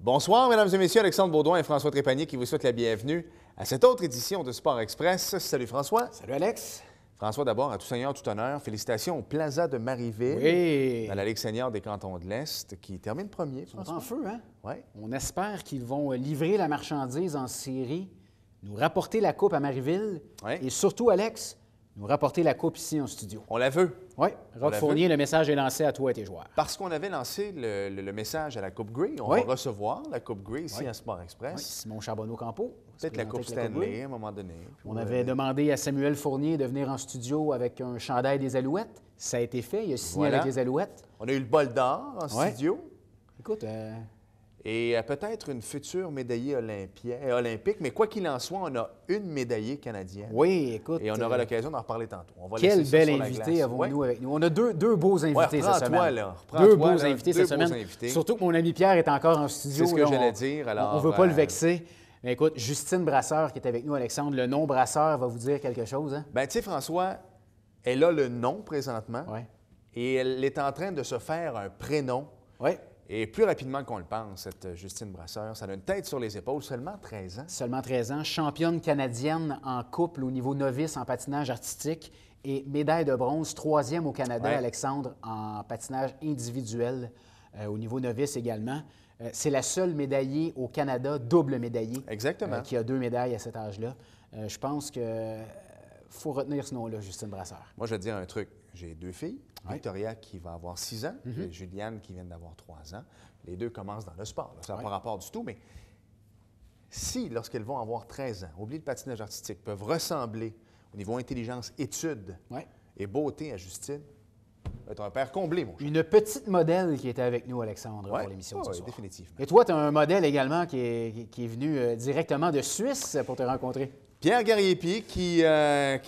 Bonsoir, mesdames et messieurs. Alexandre Baudouin et François Trépanier qui vous souhaitent la bienvenue à cette autre édition de Sport Express. Salut François. Salut Alex. François, d'abord, à tout seigneur, tout honneur, félicitations au Plaza de Marieville, Oui. dans la Ligue senior des cantons de l'Est, qui termine premier. Ils sont en feu, hein? Oui. On espère qu'ils vont livrer la marchandise en série, nous rapporter la coupe à Marieville et surtout, Alex, nous rapporter la coupe ici en studio. On la veut. Oui. Rob Fournier, le message est lancé à toi et tes joueurs. Parce qu'on avait lancé le message à la Coupe Grey, on va recevoir la Coupe Grey ici à Sport Express. Oui. Simon Charbonneau-Campo. Peut-être la Coupe Stanley à un moment donné. On avait demandé à Samuel Fournier de venir en studio avec un chandail des Alouettes. Ça a été fait. Il a signé avec les Alouettes. On a eu le bol d'or en studio. Écoute... Et peut-être une future médaillée olympique, mais quoi qu'il en soit, on a une médaillée canadienne. Oui, écoute. Et on aura l'occasion d'en reparler tantôt. On va quel bel invité avons-nous avec nous. On a deux beaux invités cette semaine. Deux beaux invités cette semaine. Surtout que mon ami Pierre est encore en studio. C'est ce que j'allais dire. Alors, on ne veut pas le vexer. Mais écoute, Justine Brasseur qui est avec nous, Alexandre, le nom Brasseur va vous dire quelque chose, hein? Bien, tu sais, François, elle a le nom présentement. Oui. Et elle est en train de se faire un prénom. Oui. Et plus rapidement qu'on le pense, cette Justine Brasseur, ça a une tête sur les épaules, seulement 13 ans. Seulement 13 ans, championne canadienne en couple au niveau novice en patinage artistique et médaille de bronze, 3e au Canada, Alexandre, en patinage individuel au niveau novice également. C'est la seule médaillée au Canada, double médaillée. Exactement. Qui a 2 médailles à cet âge-là. Je pense qu'il faut retenir ce nom-là, Justine Brasseur. Moi, je vais te dire un truc. J'ai 2 filles. Victoria qui va avoir 6 ans et Juliane qui vient d'avoir 3 ans. Les deux commencent dans le sport. Là. Ça n'a pas rapport du tout, mais si, lorsqu'elles vont avoir 13 ans, oublie le patinage artistique, peuvent ressembler au niveau intelligence, études et beauté à Justine, ça va être un père comblé, mon cher. Une petite modèle qui était avec nous, Alexandre, pour l'émission de ce soir. Définitivement. Et toi, tu as un modèle également qui est venu directement de Suisse pour te rencontrer. Pierre Garriépi, qui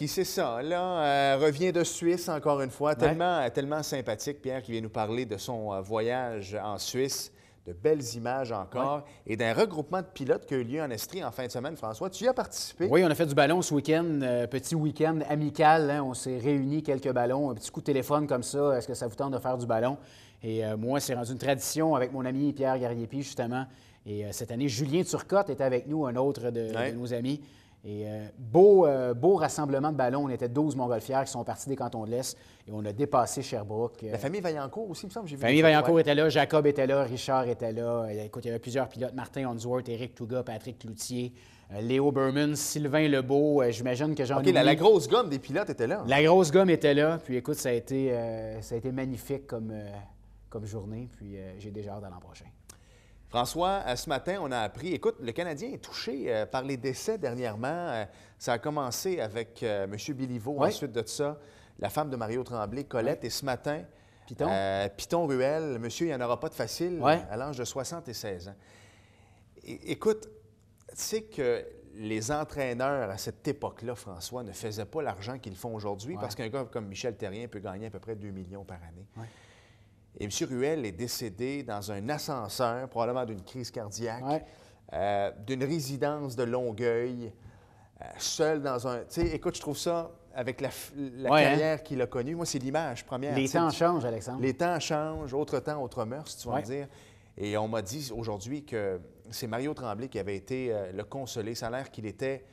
c'est ça, là, revient de Suisse encore une fois. Tellement sympathique, Pierre, qui vient nous parler de son voyage en Suisse, de belles images encore, et d'un regroupement de pilotes qui a eu lieu en Estrie en fin de semaine. François, tu y as participé? Oui, on a fait du ballon ce week-end, petit week-end amical. Hein, on s'est réunis quelques ballons, un petit coup de téléphone comme ça. Est-ce que ça vous tente de faire du ballon? Et moi, c'est rendu une tradition avec mon ami Pierre Garriépi, justement. Et cette année, Julien Turcotte était avec nous, un autre de nos amis. Et beau rassemblement de ballons. On était 12 montgolfières qui sont partis des cantons de l'Est et on a dépassé Sherbrooke. La famille Vaillancourt aussi, il me semble. La famille Vaillancourt était là, Jacob était là, Richard était là. Écoute, il y avait plusieurs pilotes. Martin Honsworth, Éric Touga, Patrick Cloutier, Léo Berman, Sylvain Lebeau. J'imagine que j'en ai la grosse gomme des pilotes était là. La grosse gomme était là. Puis écoute, ça a été magnifique comme journée. Puis j'ai déjà hâte à l'an prochain. François, ce matin, on a appris, écoute, le Canadien est touché par les décès dernièrement. Ça a commencé avec M. Béliveau, ensuite de ça, la femme de Mario Tremblay, Colette, et ce matin, Piton Ruel, monsieur, il n'y en aura pas de facile, à l'âge de 76 ans. Écoute, tu sais que les entraîneurs à cette époque-là, François, ne faisaient pas l'argent qu'ils font aujourd'hui parce qu'un gars comme Michel Therrien peut gagner à peu près 2 millions par année. Et M. Ruel est décédé dans un ascenseur, probablement d'une crise cardiaque, d'une résidence de Longueuil, seul dans un... Tu sais, écoute, je trouve ça, avec la carrière qu'il a connue, moi, c'est l'image première. Les temps changent, Alexandre. Les temps changent, autre temps, autre mœurs, tu vas me dire. Et on m'a dit aujourd'hui que c'est Mario Tremblay qui avait été le consolé. Ça a l'air qu'il était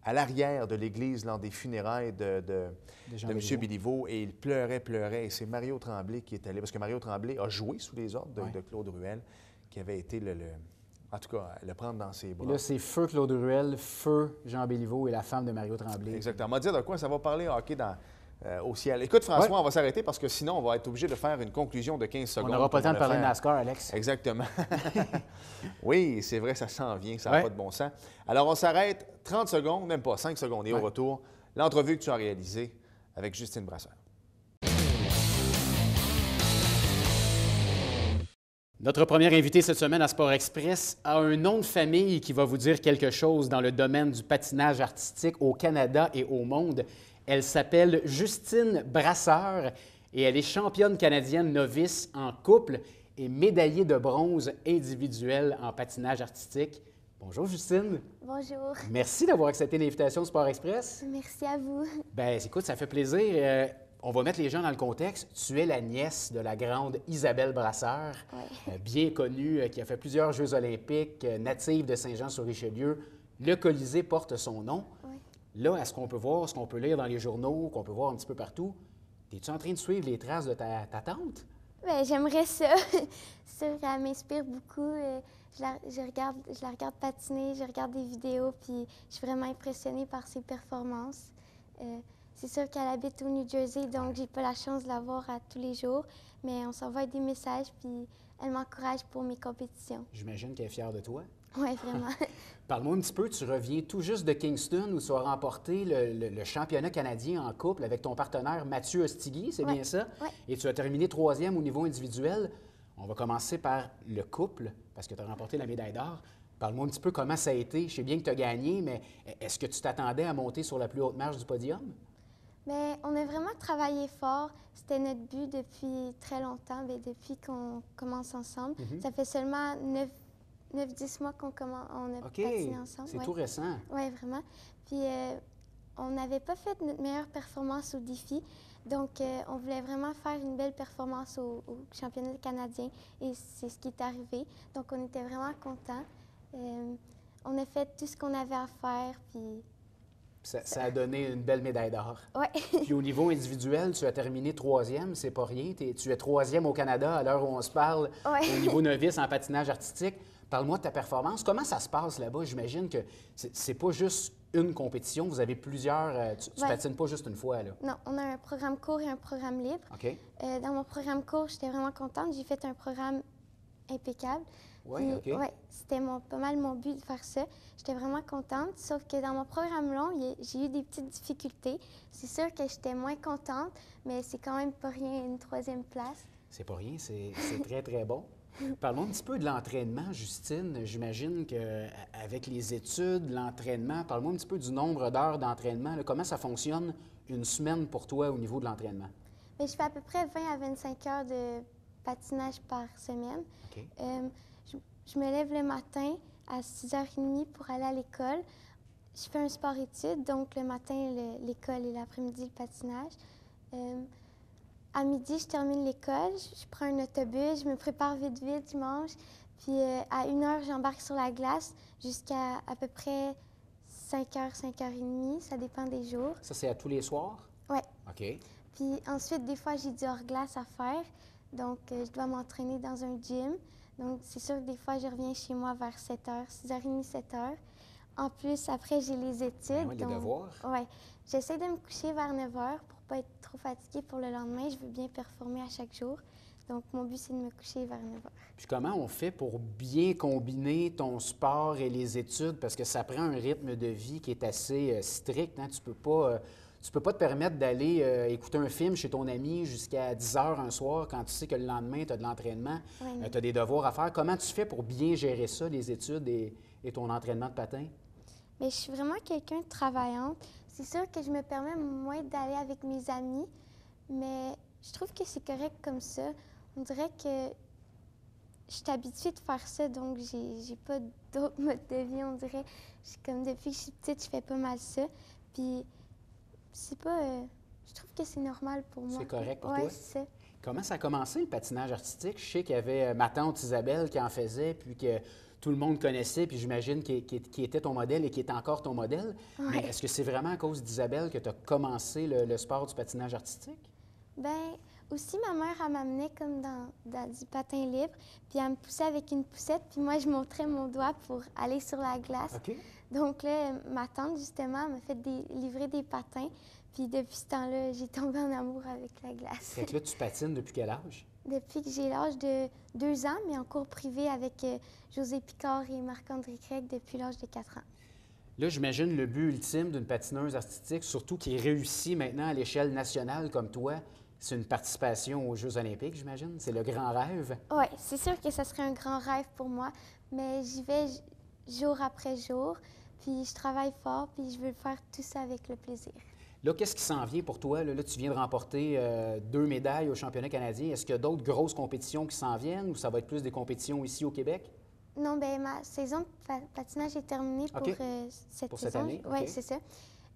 à l'arrière de l'église lors des funérailles de M. Béliveau, et il pleurait. Et c'est Mario Tremblay qui est allé, parce que Mario Tremblay a joué sous les ordres de Claude Ruel, qui avait été en tout cas, le prendre dans ses bras. Et là, c'est feu Claude Ruel, feu Jean Béliveau et la femme de Mario Tremblay. Exactement. On va dire de quoi ça va parler hockey au ciel. Écoute, François, on va s'arrêter parce que sinon, on va être obligé de faire une conclusion de 15 secondes. On n'aura pas le temps de parler de NASCAR, Alex. Exactement. Oui, c'est vrai, ça s'en vient, ça n'a pas de bon sens. Alors, on s'arrête 30 secondes, même pas 5 secondes, et au retour, l'entrevue que tu as réalisée avec Justine Brasseur. Notre première invitée cette semaine à Sport Express a un nom de famille qui va vous dire quelque chose dans le domaine du patinage artistique au Canada et au monde. Elle s'appelle Justine Brasseur et elle est championne canadienne novice en couple et médaillée de bronze individuel en patinage artistique. Bonjour Justine. Bonjour. Merci d'avoir accepté l'invitation de Sport Express. Merci à vous. Bien, écoute, ça fait plaisir. On va mettre les gens dans le contexte. Tu es la nièce de la grande Isabelle Brasseur, bien connue, qui a fait plusieurs Jeux olympiques, native de Saint-Jean-sur-Richelieu. Le Colisée porte son nom. Oui. Là, est-ce qu'on peut voir, ce qu'on peut lire dans les journaux, qu'on peut voir un petit peu partout? Es-tu en train de suivre les traces de ta tante? Ben, j'aimerais ça. C'est sûr qu'elle m'inspire beaucoup. Je la regarde patiner, je regarde des vidéos, puis je suis vraiment impressionnée par ses performances. C'est sûr qu'elle habite au New Jersey, donc j'ai pas la chance de la voir à tous les jours, mais on s'envoie des messages, puis elle m'encourage pour mes compétitions. J'imagine qu'elle est fière de toi. Oui, vraiment. Parle-moi un petit peu, tu reviens tout juste de Kingston où tu as remporté le championnat canadien en couple avec ton partenaire Mathieu Ostigui, c'est bien ça? Oui. Et tu as terminé 3e au niveau individuel. On va commencer par le couple, parce que tu as remporté la médaille d'or. Parle-moi un petit peu comment ça a été. Je sais bien que tu as gagné, mais est-ce que tu t'attendais à monter sur la plus haute marche du podium? Bien, on a vraiment travaillé fort. C'était notre but depuis très longtemps, bien, depuis qu'on commence ensemble. Ça fait seulement 9-10 mois qu'on a patiné ensemble. C'est tout récent. Oui, vraiment. Puis, on n'avait pas fait notre meilleure performance au défi. Donc, on voulait vraiment faire une belle performance au championnat canadien. Et c'est ce qui est arrivé. Donc, on était vraiment contents. On a fait tout ce qu'on avait à faire. Puis... Ça a donné une belle médaille d'or. Oui. Puis au niveau individuel, tu as terminé 3e, c'est pas rien. Tu es 3e au Canada à l'heure où on se parle, au niveau novice en patinage artistique. Parle-moi de ta performance. Comment ça se passe là-bas? J'imagine que c'est pas juste une compétition, vous avez plusieurs... tu patines pas juste une fois, là. Non, on a un programme court et un programme libre. OK. Dans mon programme court, j'étais vraiment contente. J'ai fait un programme impeccable. Oui, OK. Ouais, c'était pas mal mon but de faire ça. J'étais vraiment contente, sauf que dans mon programme long, j'ai eu des petites difficultés. C'est sûr que j'étais moins contente, mais c'est quand même pas rien, une 3e place. C'est pas rien, c'est très, très bon. Parlons un petit peu de l'entraînement, Justine. J'imagine qu'avec les études, l'entraînement, parle-moi un petit peu du nombre d'heures d'entraînement. Comment ça fonctionne une semaine pour toi au niveau de l'entraînement? Bien, je fais à peu près 20 à 25 heures de patinage par semaine. OK. Je me lève le matin à 6h30 pour aller à l'école. Je fais un sport-études, donc le matin, l'école et l'après-midi, le patinage. À midi, je termine l'école, je prends un autobus, je me prépare vite, je mange. Puis à 1h, j'embarque sur la glace jusqu'à à peu près 5h, 5h30, ça dépend des jours. Ça, c'est à tous les soirs? Oui. OK. Puis ensuite, des fois, j'ai du hors-glace à faire. Donc, je dois m'entraîner dans un gym. Donc, c'est sûr que des fois, je reviens chez moi vers 7h, 6h30, 7h. En plus, après, j'ai les études. Oui, les devoirs. Oui. J'essaie de me coucher vers 9h pour ne pas être trop fatiguée pour le lendemain. Je veux bien performer à chaque jour. Donc, mon but, c'est de me coucher vers 9h. Puis comment on fait pour bien combiner ton sport et les études? Parce que ça prend un rythme de vie qui est assez strict. Hein? Tu peux pas te permettre d'aller écouter un film chez ton ami jusqu'à 10 h un soir quand tu sais que le lendemain, tu as de l'entraînement, tu as des devoirs à faire. Comment tu fais pour bien gérer ça, les études et ton entraînement de patin? Bien, je suis vraiment quelqu'un de travaillante. C'est sûr que je me permets moins d'aller avec mes amis, mais je trouve que c'est correct comme ça. On dirait que je suis habituée de faire ça, donc j'ai pas d'autre mode de vie, on dirait. Comme depuis que je suis petite, je fais pas mal ça. Puis c'est pas... je trouve que c'est normal pour moi. C'est correct pour toi? toi? Oui, c'est ça. Comment ça a commencé, le patinage artistique? Je sais qu'il y avait ma tante Isabelle qui en faisait, puis que tout le monde connaissait, puis j'imagine qui était ton modèle et qui est encore ton modèle. Ouais. Mais est-ce que c'est vraiment à cause d'Isabelle que tu as commencé le sport du patinage artistique? Bien, aussi, ma mère, elle m'amenait comme dans du patin libre, puis elle me poussait avec une poussette, puis moi, je montrais mon doigt pour aller sur la glace. OK. Donc là, ma tante, justement, m'a fait livrer des patins, puis depuis ce temps-là, j'ai tombé en amour avec la glace. Fait que là, tu patines depuis quel âge? Depuis que j'ai l'âge de 2 ans, mais en cours privé avec José Picard et Marc-André Craig depuis l'âge de 4 ans. Là, j'imagine le but ultime d'une patineuse artistique, surtout qui réussit maintenant à l'échelle nationale comme toi, c'est une participation aux Jeux olympiques, j'imagine? C'est le grand rêve? Oui, c'est sûr que ça serait un grand rêve pour moi, mais j'y vais jour après jour, puis je travaille fort, puis je veux faire tout ça avec le plaisir. Là, qu'est-ce qui s'en vient pour toi? Là, tu viens de remporter 2 médailles au championnat canadien. Est-ce qu'il y a d'autres grosses compétitions qui s'en viennent ou ça va être plus des compétitions ici au Québec? Non, bien, ma saison de patinage est terminée pour cette Pour saison. cette année? Oui, OK. c'est ça.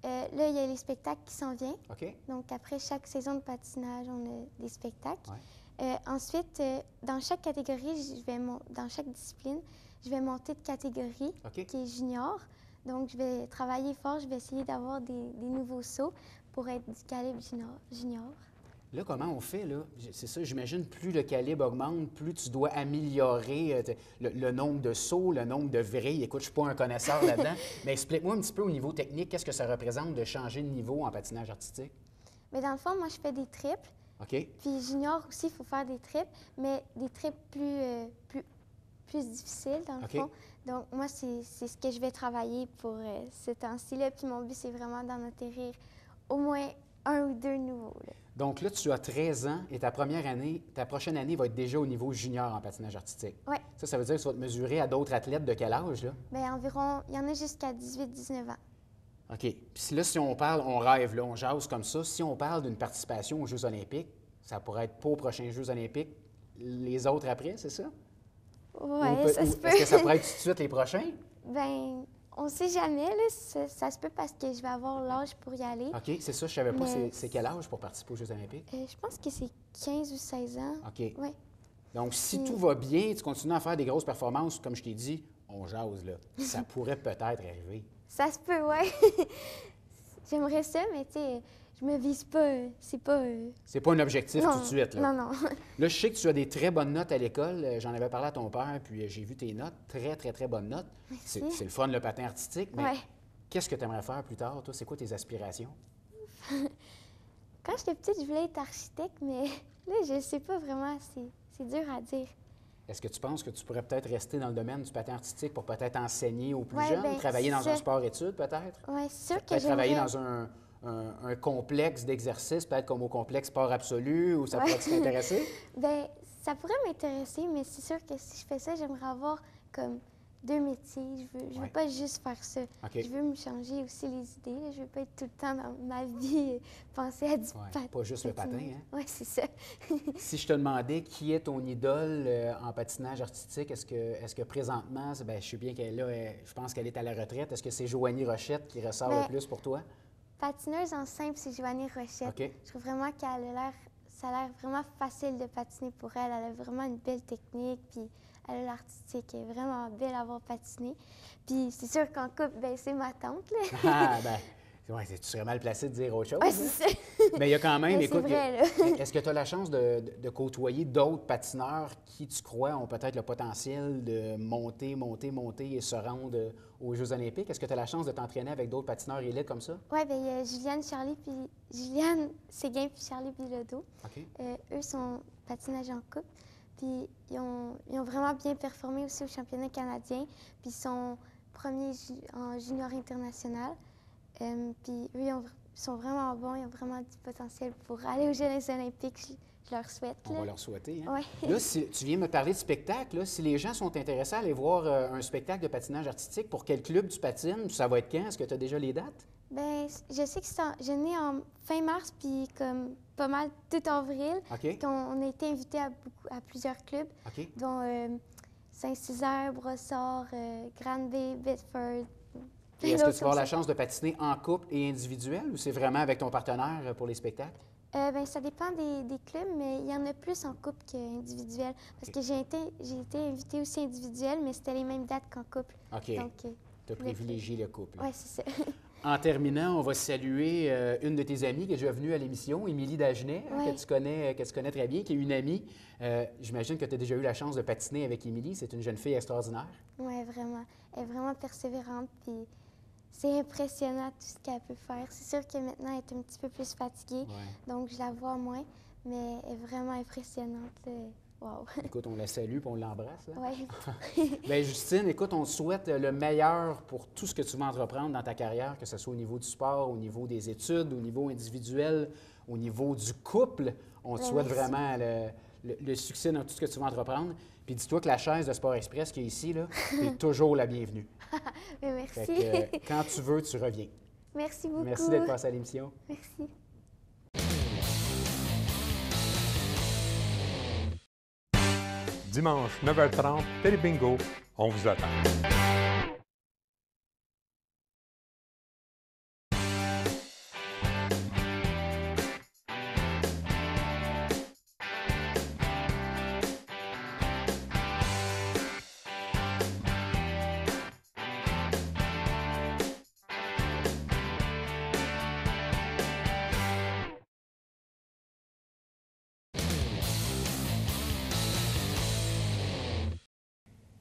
Là, il y a les spectacles qui s'en viennent. OK. Donc, après chaque saison de patinage, on a des spectacles. Ouais. Ensuite, dans chaque catégorie, dans chaque discipline, je vais monter de catégorie, OK. qui est junior. Donc, je vais travailler fort, je vais essayer d'avoir des nouveaux sauts pour être du calibre junior. Là, comment on fait, là? C'est ça, j'imagine, plus le calibre augmente, plus tu dois améliorer le nombre de sauts, le nombre de vrilles. Écoute, je ne suis pas un connaisseur là-dedans, mais explique-moi un petit peu au niveau technique, qu'est-ce que ça représente de changer de niveau en patinage artistique? Mais dans le fond, moi, je fais des triples. OK. Puis junior aussi, il faut faire des triples, mais des triples plus difficiles, dans le OK. fond. Donc, moi, c'est ce que je vais travailler pour ce temps-ci-là. Puis mon but, c'est vraiment d'en atterrir au moins un ou deux nouveaux, là. Donc là, tu as 13 ans et ta prochaine année va être déjà au niveau junior en patinage artistique. Oui. Ça veut dire que tu vas te mesurer à d'autres athlètes de quel âge, là? Bien, environ, il y en a jusqu'à 18-19 ans. OK. Puis là, si on parle, on rêve, là, on jase comme ça. Si on parle d'une participation aux Jeux olympiques, ça pourrait être pas aux prochains Jeux olympiques, les autres après, c'est ça? Oui, ça se peut. Est-ce que ça pourrait être tout de suite les prochains? Bien, on ne sait jamais, là. Ça se peut parce que je vais avoir l'âge pour y aller. OK, c'est ça, je savais pas. Mais- C'est quel âge pour participer aux Jeux olympiques? Je pense que c'est 15 ou 16 ans. OK. Oui. Donc, si Puis- tout va bien, tu continues à faire des grosses performances, comme je t'ai dit, on jase, là. Ça pourrait peut-être arriver. Ça se peut, oui. J'aimerais ça, mais tu sais, je me vise pas. C'est pas. C'est pas un objectif non, tout de suite, là. Non, non. Là, je sais que tu as des très bonnes notes à l'école. J'en avais parlé à ton père, puis j'ai vu tes notes. Très, très, très bonnes notes. Merci. C'est le fun, le patin artistique. Mais Ouais. qu'est-ce que tu aimerais faire plus tard, toi? C'est quoi tes aspirations? Quand j'étais petite, je voulais être architecte, mais là, je sais pas vraiment. C'est dur à dire. Est-ce que tu penses que tu pourrais peut-être rester dans le domaine du patin artistique pour peut-être enseigner aux plus Ouais, jeunes, ben, travailler dans ça- un sport-études, peut-être? Oui, c'est sûr que Peut-être travailler j'aimerais. dans un complexe d'exercices, peut-être comme au complexe sport absolu, ou ça Ouais. pourrait t'intéresser? Ben, ça pourrait m'intéresser, mais c'est sûr que si je fais ça, j'aimerais avoir comme deux métiers. Je veux Ouais. pas juste faire ça. OK. Je veux me changer aussi les idées, là. Je veux pas être tout le temps dans ma vie penser à du Ouais, pas juste le patin, hein? Oui, c'est ça. Si je te demandais qui est ton idole en patinage artistique, est-ce que présentement, ben, je sais bien qu'elle est là, je pense qu'elle est à la retraite, est-ce que c'est Joanie Rochette qui ressort Ben, le plus pour toi? Patineuse en simple, c'est Joanie Rochette. OK. Je trouve vraiment ça a l'air vraiment facile de patiner pour elle. Elle a vraiment une belle technique, puis elle a l'artistique. Elle est vraiment belle à avoir patiné. Puis c'est sûr qu'en couple, ben, c'est ma tante, là. Ah, ben, ouais, tu serais mal placé de dire autre chose. Ouais, hein? c'est ça. Mais il y a quand même, Mais écoute, c'est vrai, là. est-ce que tu as la chance de côtoyer d'autres patineurs qui, tu crois, ont peut-être le potentiel de monter et se rendre aux Jeux olympiques? Est-ce que tu as la chance de t'entraîner avec d'autres patineurs élites comme ça? Oui, bien, il y a Juliane Séguin puis Charlie Bilodeau. OK. Eux sont patinage en couple. Puis ils ont vraiment bien performé aussi au championnat canadien. Puis ils sont premiers en junior international. Puis eux, ils sont vraiment bons, ils ont vraiment du potentiel pour aller aux Jeux olympiques. Je leur souhaite. On là. va leur souhaiter. Hein? Ouais. Là, si tu viens me parler de spectacle, là, si les gens sont intéressés à aller voir un spectacle de patinage artistique, pour quel club tu patines? Ça va être quand? Est-ce que tu as déjà les dates? Ben, je sais que je n'ai en fin mars, puis comme pas mal tout avril. OK. On a été invités à plusieurs clubs, OK. dont Saint-Césaire, Brossard, Granby, Bedford. Et est-ce que tu vas d'autres avoir la comme ça. chance de patiner en couple et individuel ou c'est vraiment avec ton partenaire pour les spectacles? Ben, ça dépend des clubs, mais il y en a plus en couple qu'individuel. Parce que j'ai été invitée aussi individuelle, mais c'était les mêmes dates qu'en couple. OK. Donc, Tu as privilégié le couple. oui, c'est ça. En terminant, on va saluer une de tes amies qui est déjà venue à l'émission, Émilie Dagenet, hein, Ouais. que tu connais très bien, qui est une amie. J'imagine que tu as déjà eu la chance de patiner avec Émilie. C'est une jeune fille extraordinaire. Oui, vraiment. Elle est vraiment persévérante, puis c'est impressionnant tout ce qu'elle peut faire. C'est sûr que maintenant, elle est un petit peu plus fatiguée, Ouais. donc je la vois moins, mais elle est vraiment impressionnante. Wow. Écoute, on la salue et on l'embrasse. Là. Oui. Bien, Justine, écoute, on te souhaite le meilleur pour tout ce que tu vas entreprendre dans ta carrière, que ce soit au niveau du sport, au niveau des études, au niveau individuel, au niveau du couple. On te Bien, souhaite merci. vraiment le succès dans tout ce que tu vas entreprendre. Puis dis-toi que la chaise de Sport Express qui est ici, là, t'es toujours la bienvenue. Mais merci. Fait que, quand tu veux, tu reviens. Merci beaucoup. Merci d'être passé à l'émission. Merci. Dimanche 9h30, Télé Bingo, on vous attend.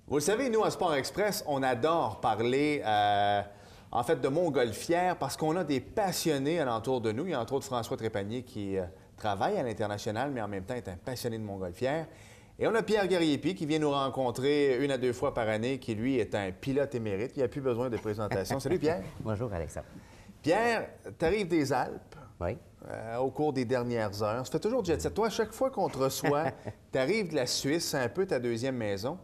Vous le savez, nous, à Sport Express, on adore parler, en fait, de montgolfière parce qu'on a des passionnés alentour de nous. Il y a entre autres François Trépanier qui travaille à l'international, mais en même temps est un passionné de montgolfière. Et on a Pierre Garriépi qui vient nous rencontrer 1 à 2 fois par année, qui, lui, est un pilote émérite. Il n'y a plus besoin de présentation. Salut, Pierre. Bonjour, Alexandre. Pierre, tu arrives des Alpes. Oui. Au cours des dernières heures. Ça fait toujours jet set. Toi, à chaque fois qu'on te reçoit, tu arrives de la Suisse, c'est un peu ta deuxième maison.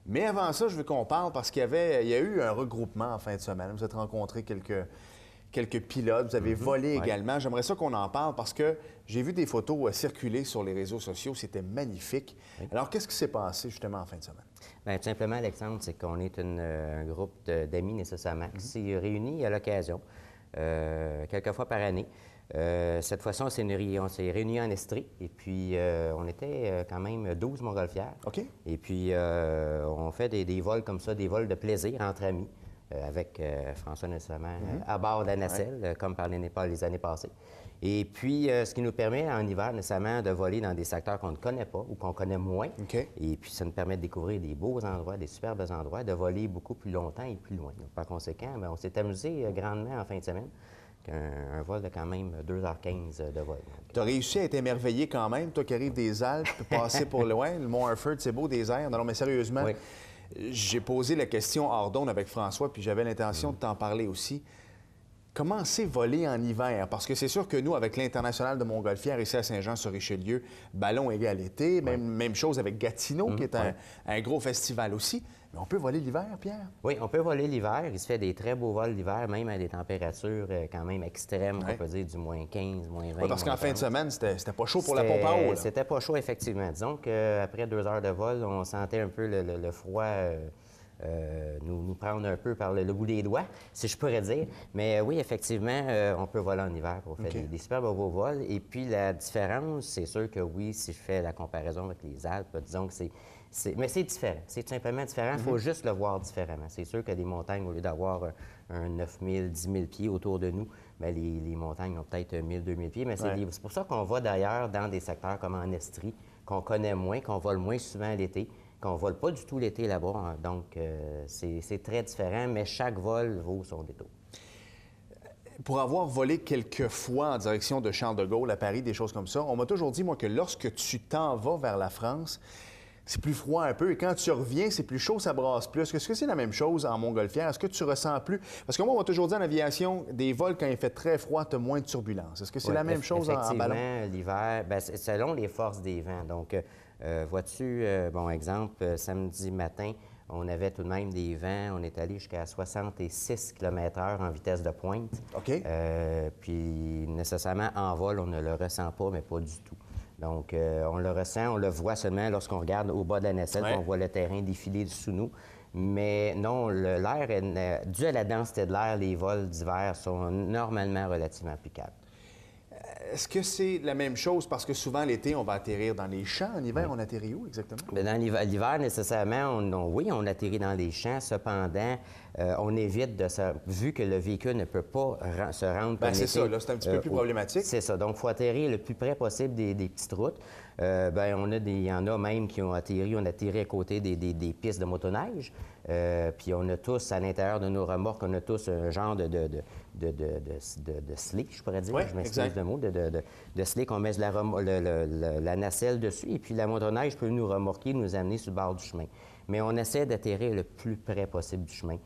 Mais avant ça, je veux qu'on parle parce qu'il y a eu un regroupement en fin de semaine. Vous êtes rencontrés quelques pilotes, vous avez volé également. J'aimerais ça qu'on en parle parce que j'ai vu des photos circuler sur les réseaux sociaux. C'était magnifique. Oui. Alors, qu'est-ce qui s'est passé justement en fin de semaine? Bien, tout simplement, Alexandre, c'est qu'on est un groupe d'amis nécessairement qui s'est réunis à l'occasion, quelques fois par année. Cette fois-ci, on s'est réunis en Estrie et puis on était quand même 12 montgolfières. OK. Et puis on fait des vols comme ça, des vols de plaisir entre amis, avec François nécessairement à bord de la nacelle, comme par les années passées. Et puis, ce qui nous permet en hiver nécessairement de voler dans des secteurs qu'on ne connaît pas ou qu'on connaît moins. OK. Et puis, ça nous permet de découvrir des beaux endroits, des superbes endroits, de voler beaucoup plus longtemps et plus loin. Donc, par conséquent, bien, on s'est amusé grandement en fin de semaine. Un vol de quand même 2h15 de vol. Tu as réussi à être émerveillé quand même, toi qui arrives des Alpes, passer pour loin. Le Mont Harford, c'est beau, des airs. Non, mais sérieusement, oui. J'ai posé la question hors d'onde avec François, puis j'avais l'intention de t'en parler aussi. Comment c'est voler en hiver? Parce que c'est sûr que nous, avec l'International de Montgolfière ici à Saint-Jean-sur-Richelieu, ballon égale été, même chose avec Gatineau, qui est un gros festival aussi. Mais on peut voler l'hiver, Pierre? Oui, on peut voler l'hiver. Il se fait des très beaux vols l'hiver, même à des températures quand même extrêmes, on peut dire du moins 15, moins 20. Parce qu'en fin de semaine, c'était pas chaud pour la pompe à eau. C'était pas chaud, effectivement. Disons qu'après 2 heures de vol, on sentait un peu le froid nous prendre un peu par le bout des doigts, si je pourrais dire. Mais oui, effectivement, on peut voler en hiver. On fait des super beaux vols. Et puis, la différence, c'est sûr que oui, si je fais la comparaison avec les Alpes, disons que mais c'est différent. C'est tout simplement différent. Il faut juste le voir différemment. C'est sûr que les montagnes, au lieu d'avoir un 9 000, 10 000 pieds autour de nous, bien, les montagnes ont peut-être 1 000, 2 000 pieds. Mais c'est pour ça qu'on va d'ailleurs dans des secteurs comme en Estrie, qu'on connaît moins, qu'on vole moins souvent l'été, qu'on ne vole pas du tout l'été là-bas. Donc, c'est très différent, mais chaque vol vaut son détour. Pour avoir volé quelques fois en direction de Charles de Gaulle à Paris, des choses comme ça, on m'a toujours dit, moi, que lorsque tu t'en vas vers la France, c'est plus froid un peu. Et quand tu reviens, c'est plus chaud, ça brasse plus. Est-ce que c'est la même chose en montgolfière? Est-ce que tu ressens plus? Parce que moi, on m'a toujours dit en aviation, des vols, quand il fait très froid, tu as moins de turbulence. Est-ce que c'est la même chose en ballon? Effectivement, l'hiver, bien, c'est selon les forces des vents. Donc, vois-tu, bon exemple, samedi matin, on avait tout de même des vents. On est allé jusqu'à 66 km/h en vitesse de pointe. OK. Puis, nécessairement, en vol, on ne le ressent pas, mais pas du tout. Donc, on le ressent, on le voit seulement lorsqu'on regarde au bas de la nacelle, on voit le terrain défiler sous nous. Mais non, l'air, dû à la densité de l'air, les vols d'hiver sont normalement relativement plus calmes. Est-ce que c'est la même chose? Parce que souvent, l'été, on va atterrir dans les champs. En hiver, on atterrit où exactement? Bien, dans l'hiver, nécessairement, oui, on atterrit dans les champs. Cependant, on évite vu que le véhicule ne peut pas se rendre comme c'est ça, là, c'est un petit peu plus problématique. C'est ça. Donc, il faut atterrir le plus près possible des petites routes. Bien, il y en a même qui ont atterri, on a atterri à côté des pistes de motoneige. Puis on a tous, à l'intérieur de nos remorques, on a tous un genre de slick, je pourrais dire. Je m'excuse le mot, de slick. On met la nacelle dessus et puis la motoneige peut nous remorquer, nous amener sur le bord du chemin. Mais on essaie d'atterrir le plus près possible du chemin.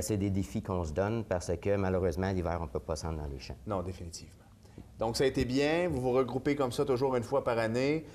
C'est des défis qu'on se donne parce que, malheureusement, l'hiver, on ne peut pas s'en dans les champs. Non, définitivement. Donc, ça a été bien. Vous vous regroupez comme ça toujours une fois par année.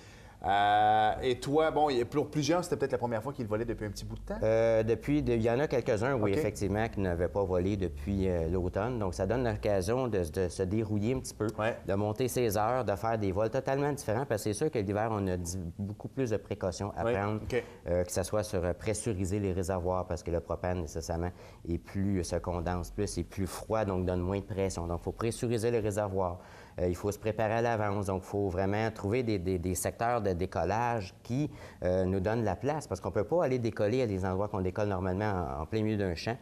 Et toi, bon, pour plusieurs, c'était peut-être la première fois qu'ils volaient depuis un petit bout de temps? Il y en a quelques-uns, oui, effectivement, qui n'avaient pas volé depuis l'automne. Donc, ça donne l'occasion de se dérouiller un petit peu, de monter ses heures, de faire des vols totalement différents. Parce que c'est sûr que l'hiver, on a beaucoup plus de précautions à prendre, que ce soit sur pressuriser les réservoirs, parce que le propane, nécessairement, se condense plus, est plus froid, donc donne moins de pression. Donc, il faut pressuriser les réservoirs. il faut se préparer à l'avance. Donc, il faut vraiment trouver des secteurs de décollage qui nous donnent la place, parce qu'on ne peut pas aller décoller à des endroits qu'on décolle normalement en plein milieu d'un champ.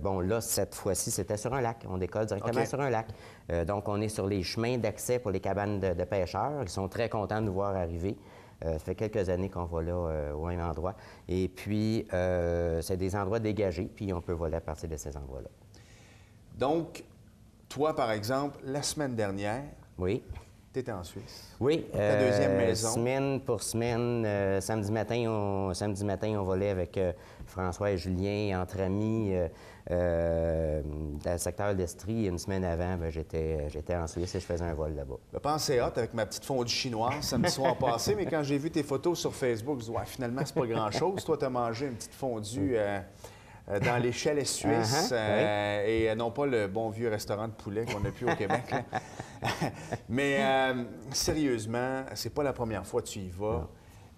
Bon, là, cette fois-ci, c'était sur un lac. On décolle directement sur un lac. Donc, on est sur les chemins d'accès pour les cabanes de pêcheurs. Ils sont très contents de nous voir arriver. Ça fait quelques années qu'on va là au même endroit. Et puis, c'est des endroits dégagés, puis on peut voler à partir de ces endroits-là. Donc, toi, par exemple, la semaine dernière, Oui. tu étais en Suisse. Oui. Ta deuxième maison. Semaine pour semaine. Samedi matin, on volait avec François et Julien, entre amis, dans le secteur d'Estrie. Une semaine avant, j'étais en Suisse et je faisais un vol là-bas. Je pensais hâte avec ma petite fondue chinoise samedi soir passé, mais quand j'ai vu tes photos sur Facebook, je me dis, ouais, finalement, c'est pas grand-chose. Toi, tu as mangé une petite fondue dans les chalets suisses et non pas le bon vieux restaurant de poulet qu'on n'a plus au Québec. Mais sérieusement, c'est pas la première fois que tu y vas. Non.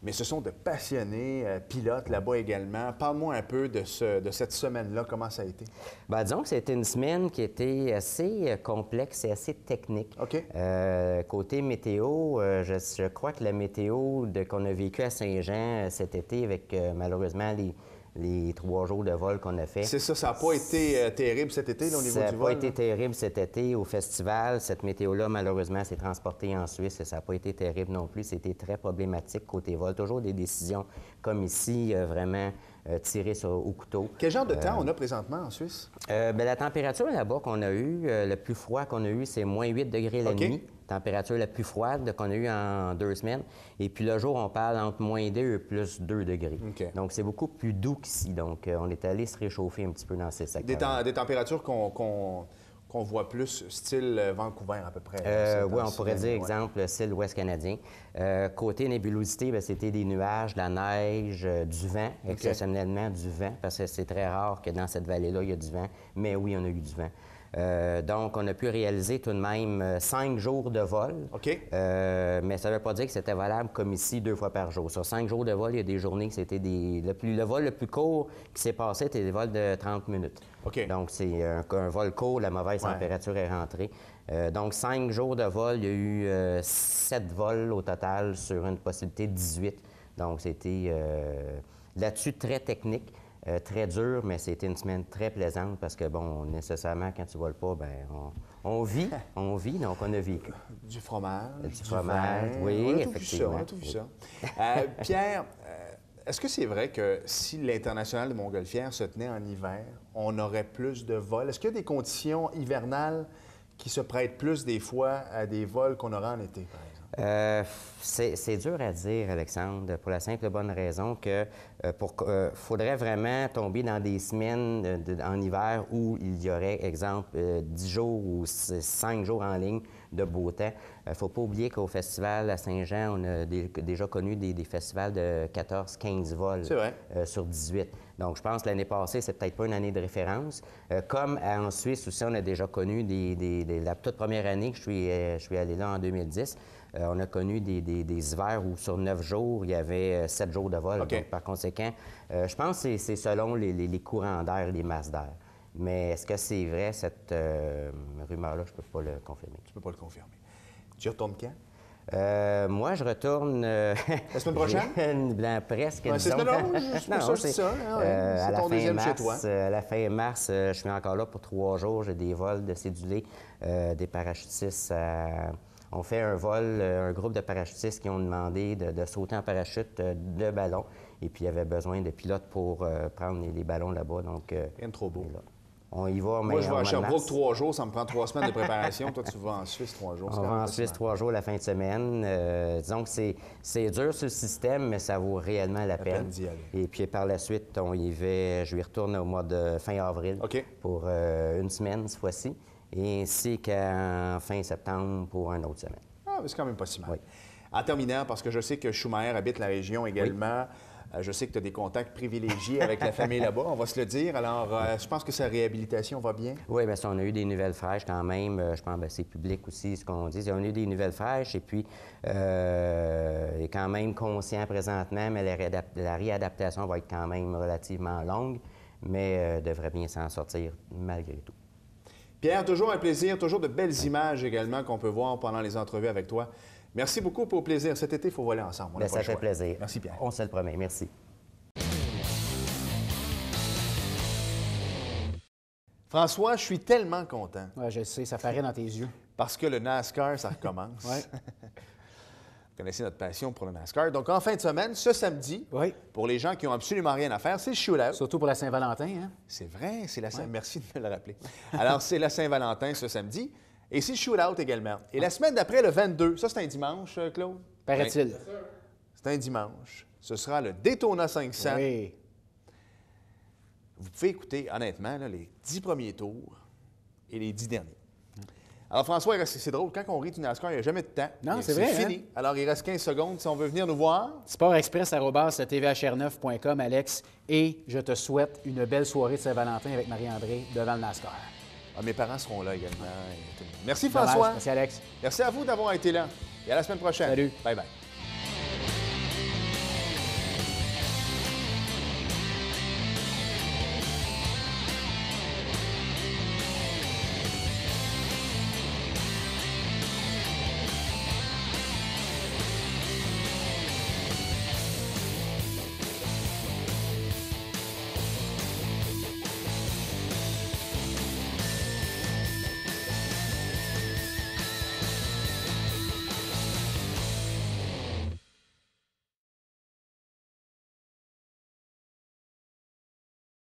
Mais ce sont de passionnés pilotes là-bas également. Parle-moi un peu de cette semaine-là, comment ça a été? Bien, disons que c'était une semaine qui était assez complexe et assez technique. OK. Côté météo, je crois que la météo qu'on a vécue à Saint-Jean cet été, avec malheureusement les 3 jours de vol qu'on a fait. C'est ça, ça n'a pas été terrible cet été là, au niveau du vol? Ça n'a pas été terrible cet été au festival. Cette météo-là, malheureusement, s'est transportée en Suisse et ça n'a pas été terrible non plus. C'était très problématique côté vol. Toujours des décisions comme ici, vraiment tirées au couteau. Quel genre de temps on a présentement en Suisse? La température là-bas qu'on a eue, le plus froid qu'on a eu, c'est moins 8 degrés la nuit. Température la plus froide qu'on a eue en 2 semaines. Et puis le jour, on parle entre moins 2 et plus 2 degrés. Donc, c'est beaucoup plus doux qu'ici. Donc, on est allé se réchauffer un petit peu dans ces secteurs. Des températures qu'on voit plus style Vancouver à peu près. Oui, on pourrait dire, exemple, style ouest canadien. Côté nébulosité, c'était des nuages, de la neige, du vent, exceptionnellement du vent, parce que c'est très rare que dans cette vallée-là, il y a du vent. Mais oui, on a eu du vent. Donc, on a pu réaliser tout de même 5 jours de vol. Mais ça ne veut pas dire que c'était valable comme ici 2 fois par jour. Sur 5 jours de vol, il y a des journées que c'était le vol le plus court qui s'est passé, c'était des vols de 30 minutes. Donc, c'est un vol court, la mauvaise température est rentrée. Donc, 5 jours de vol, il y a eu 7 vols au total sur une possibilité de 18. Donc, c'était là-dessus très technique. Très dur, mais c'était une semaine très plaisante parce que, bon, nécessairement, quand tu ne voles pas, bien, on vit, donc on a vécu. Du fromage, du fromage, vin. Oui, on a effectivement. On a tout vu ça. Pierre, est-ce que c'est vrai que si l'International de Montgolfière se tenait en hiver, on aurait plus de vols? Est-ce qu'il y a des conditions hivernales qui se prêtent plus des fois à des vols qu'on aura en été, par exemple? C'est dur à dire, Alexandre, pour la simple et bonne raison que faudrait vraiment tomber dans des semaines en hiver où il y aurait, exemple, 10 jours ou 5 jours en ligne de beau temps. Il ne faut pas oublier qu'au festival à Saint-Jean, on a déjà connu des festivals de 14-15 vols sur 18. Donc, je pense que l'année passée, c'est peut-être pas une année de référence. Comme en Suisse aussi, on a déjà connu la toute première année que je suis allé là en 2010, on a connu des hivers où sur 9 jours, il y avait 7 jours de vol. Donc, par conséquent, je pense que c'est selon les courants d'air et les masses d'air. Mais est-ce que c'est vrai, cette rumeur-là? Je ne peux pas le confirmer. Tu ne peux pas le confirmer. Tu retournes quand? Moi, je retourne... la semaine prochaine? Presque. Ouais, c'est ça. À la fin mars, à la fin mars, je suis encore là pour 3 jours. J'ai des vols de cédulés, des parachutistes. On fait un vol, un groupe de parachutistes qui ont demandé de sauter en parachute de ballons. Et puis, il y avait besoin de pilotes pour prendre les ballons là-bas. Donc, rien de trop beau. Là. On y va, mais moi, je vais à Sherbrooke 3 jours, ça me prend 3 semaines de préparation. Toi, tu vas en Suisse 3 jours. On va en Suisse 3 jours la fin de semaine. Disons que c'est dur sur le système, mais ça vaut réellement la peine d'y aller. Et puis par la suite, on y va. Je lui retourne au mois de fin avril pour une semaine cette fois-ci, et ainsi qu'en fin septembre pour une autre semaine. Ah, mais c'est quand même pas si mal. Oui. En terminant, parce que je sais que Schumacher habite la région également. Je sais que tu as des contacts privilégiés avec la famille là-bas, on va se le dire. Alors, je pense que sa réhabilitation va bien. Oui, bien, on a eu des nouvelles fraîches quand même. Je pense que c'est public aussi, ce qu'on dit. On a eu des nouvelles fraîches et puis, il est quand même conscient présentement, mais la réadaptation va être quand même relativement longue, mais devrait bien s'en sortir malgré tout. Pierre, toujours un plaisir, toujours de belles images également qu'on peut voir pendant les entrevues avec toi. Merci beaucoup pour le plaisir. Cet été, il faut voler ensemble. Bien, ça fait plaisir. Merci, Pierre. On se le promet. Merci. François, je suis tellement content Ouais, je sais, ça paraît dans tes yeux. parce que le NASCAR, ça recommence. Ouais. Vous connaissez notre passion pour le NASCAR. Donc, en fin de semaine, ce samedi, Oui. pour les gens qui n'ont absolument rien à faire, c'est le shootout. Surtout pour la Saint-Valentin, hein? C'est vrai, c'est la Saint... Merci de me le rappeler. Alors, c'est la Saint-Valentin ce samedi et c'est le shootout également. Et la semaine d'après, le 22, ça, c'est un dimanche, Claude? Paraît-il. Ben, c'est un dimanche. Ce sera le Daytona 500. Oui. Vous pouvez écouter, honnêtement, là, les 10 premiers tours et les 10 derniers. Alors, François, c'est drôle, quand on rit du NASCAR, il n'y a jamais de temps. Non, c'est vrai, fini. Alors, il reste 15 secondes si on veut venir nous voir. sportexpress@tvhr9.com, Alex. Et je te souhaite une belle soirée de Saint-Valentin avec Marie-André devant le NASCAR. Ah, mes parents seront là également. Merci, Dommage. François. Merci, Alex. Merci à vous d'avoir été là. Et à la semaine prochaine. Salut. Bye-bye.